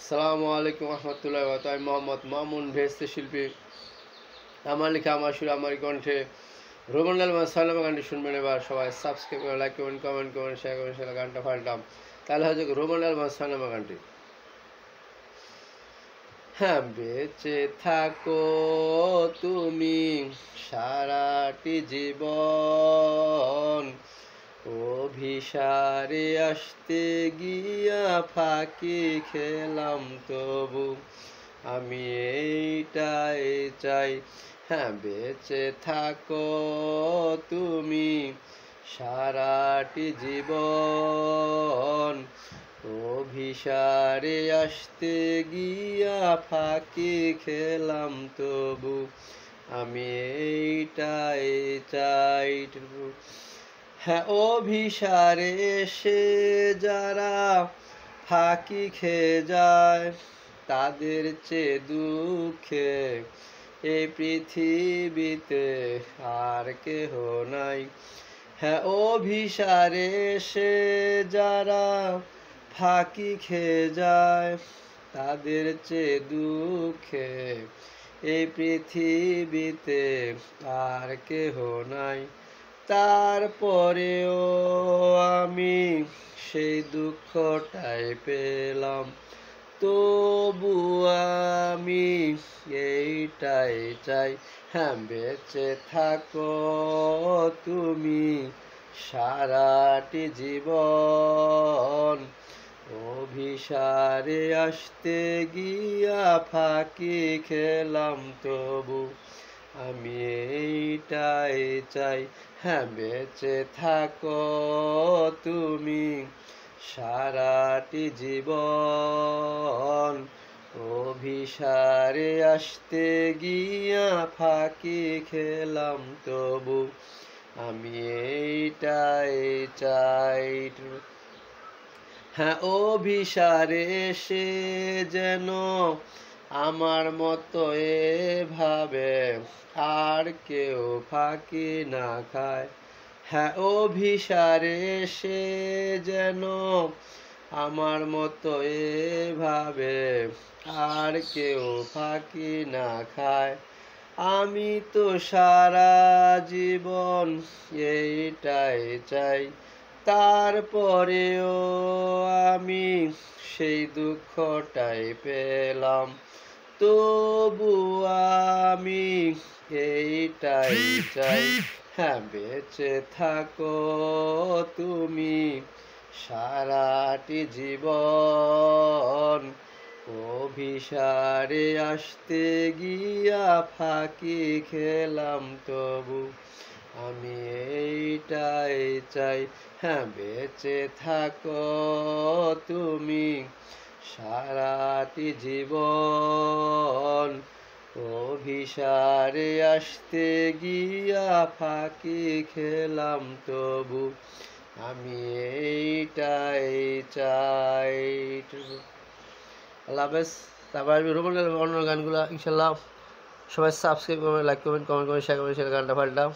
আসসালামু আলাইকুম রহমতুল্লাহ। আমি মোহাম্মদ মামুন, ভেস্তে শিল্পী। আমার লেখা, আমার সুর, আমার কণ্ঠে রোমান লাল সালামা গানটি শুনবেন। এবার সবাই সাবস্ক্রাইব করে, লাইক করবেন, কমেন্ট করবেন, শেয়ার করবেন। সেটা গানটা ফালতাম, তাহলে হয়তো রোমান লাল সালামা গানটি। হ্যাঁ, বেঁচে থাকো তুমি সারাটি জীবন, অভিসারে আসতে গিয়া ফাঁকি খেলাম তবু আমি এইটাই চাই। হ্যাঁ, বেঁচে থাকো তুমি সারাটি জীবন, অভিসারে আসতে গিয়া ফাঁকি খেলাম তবু আমি এইটাই চাই। হ্যাঁ, অভিসারে এসে যারা ফাঁকি খেয়ে যায় তাদের চেয়ে দুঃখে এই পৃথিবীতে আর কেহ নাই। হ্যাঁ, অভিসারে এসে যারা ফাঁকি খেয়ে যায় তাদের চেয়ে দুঃখে এই পৃথিবীতে আর কেহ নাই। তারপরেও আমি সেই দুঃখটাই পেলাম, তবু আমি এইটাই চাই। হ্যাঁ, বেঁচে থাকো তুমি সারাটি জীবন, অভিসারে আসতে গিয়া ফাঁকি খেলাম তবু আমি এইটাই চাই। হ্যাঁ, বেঁচে থাকো তুমি সারাটি জীবন, অভিসারে আসতে গিয়া ফাঁকি খেলাম তবু আমি এইটাই চাই। হ্যাঁ, অভিসারে এসে যেন আমার মতো এভাবে আর কেউ ফাঁকি না খায়। হ্যাঁ, অভিসারে এসে যেন আমার মতো এভাবে আর কেউ ফাঁকি না খায়। আমি তো সারা জীবন এইটাই চাই, তারপরেও আমি সেই দুঃখটাই পেলাম, তবু আমি এইটাই চাই। হ্যাঁ, বেঁচে থাকো তুমি সারাটি জীবন, অভিসারে আসতে গিয়া ফাঁকি খেলাম তবু আমি এইটাই চাই। হ্যাঁ, বেঁচে থাকো তুমি সারাটি জীবন, অভিসারে আসতে গিয়া ফাঁকি খেলাম তবু আমি এইটাই চাই। আল্লাহ হাফেজ। তারপর আমি রোমান অন্য গানগুলো ইনশাল্লাহ সবাই সাবস্ক্রাইব করবেন, লাইক করবেন, কমেন্ট করবেন, শেয়ার করবেন। সেটা গানটা ফালতাম।